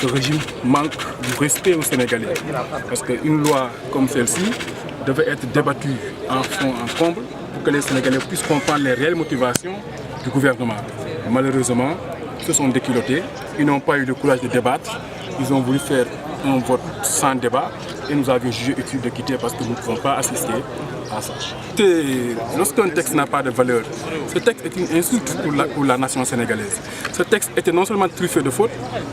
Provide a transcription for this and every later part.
ce régime manque du respect aux Sénégalais. Parce qu'une loi comme celle-ci devait être débattue en fond, en comble, pour que les Sénégalais puissent comprendre les réelles motivations du gouvernement. Malheureusement, ils se sont déculottés, ils n'ont pas eu le courage de débattre, ils ont voulu faire un vote sans débat et nous avions jugé utile de quitter parce que nous ne pouvons pas assister à ça. Lorsqu'un texte n'a pas de valeur, ce texte est une insulte pour la nation sénégalaise. Ce texte était non seulement truffé de fautes,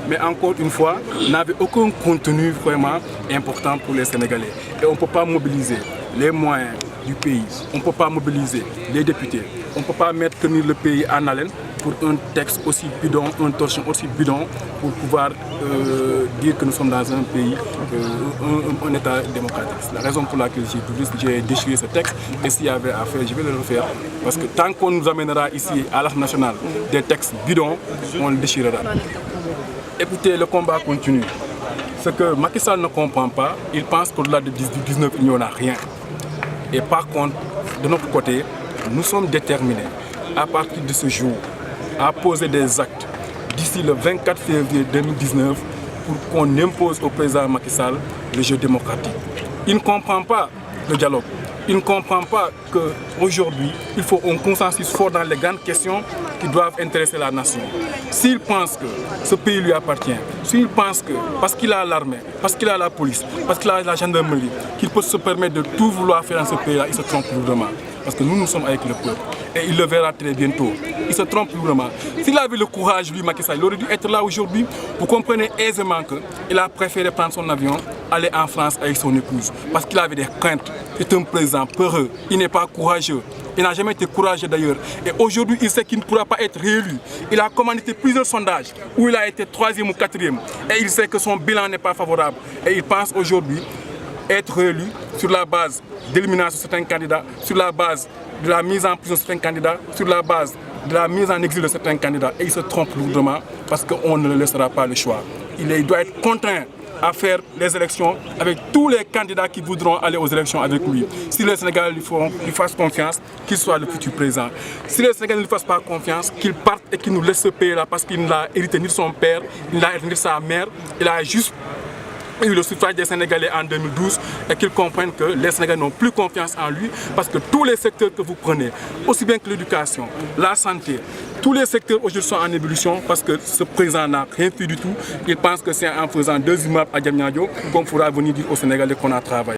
mais encore une fois, n'avait aucun contenu vraiment important pour les Sénégalais. Et on ne peut pas mobiliser les moyens du pays, on ne peut pas mobiliser les députés, on ne peut pas tenir le pays en haleine pour un texte aussi bidon, un torchon aussi bidon pour pouvoir dire que nous sommes dans un pays, un État démocratique. C'est la raison pour laquelle j'ai déchiré ce texte et s'il y avait à faire, je vais le refaire. Parce que tant qu'on nous amènera ici à l'Assemblée nationale des textes bidons, on le déchirera. Écoutez, le combat continue. Ce que Macky Sall ne comprend pas, il pense qu'au-delà de 19, il n'y en a rien. Et par contre, de notre côté, nous sommes déterminés à partir de ce jour à poser des actes d'ici le 24 février 2019 pour qu'on impose au président Macky Sall le jeu démocratique. Il ne comprend pas le dialogue. Il ne comprend pas qu'aujourd'hui, il faut un consensus fort dans les grandes questions qui doivent intéresser la nation. S'il pense que ce pays lui appartient, s'il pense que parce qu'il a l'armée, parce qu'il a la police, parce qu'il a la gendarmerie, qu'il peut se permettre de tout vouloir faire dans ce pays-là, il se trompe lourdement. Parce que nous sommes avec le peuple. Et il le verra très bientôt. Il se trompe lourdement. S'il avait le courage, lui, Macky Sall, il aurait dû être là aujourd'hui. Vous comprenez aisément qu'il a préféré prendre son avion, aller en France avec son épouse. Parce qu'il avait des craintes. C'est un président peureux. Il n'est pas courageux. Il n'a jamais été courageux d'ailleurs. Et aujourd'hui, il sait qu'il ne pourra pas être réélu. Il a commandité plusieurs sondages où il a été 3e ou 4e. Et il sait que son bilan n'est pas favorable. Et il pense aujourd'hui être réélu sur la base d'élimination de certains candidats, sur la base de la mise en prison de certains candidats, sur la base de la mise en exil de certains candidats. Et il se trompe lourdement parce qu'on ne le laissera pas le choix. Il doit être contraint à faire les élections avec tous les candidats qui voudront aller aux élections avec lui. Si les Sénégalais lui fassent confiance, qu'il soit le futur président. Si les Sénégalais ne lui fassent pas confiance, qu'il parte et qu'il nous laisse ce pays-là parce qu'il n'a hérité ni de son père, il n'a hérité ni de sa mère, il a juste eu le suffrage des Sénégalais en 2012 et qu'ils comprennent que les Sénégalais n'ont plus confiance en lui parce que tous les secteurs que vous prenez, aussi bien que l'éducation, la santé, tous les secteurs aujourd'hui sont en ébullition parce que ce président n'a rien fait du tout. Il pense que c'est en faisant 2 immeubles à Diamniadio qu'on pourra venir dire aux Sénégalais qu'on a travaillé.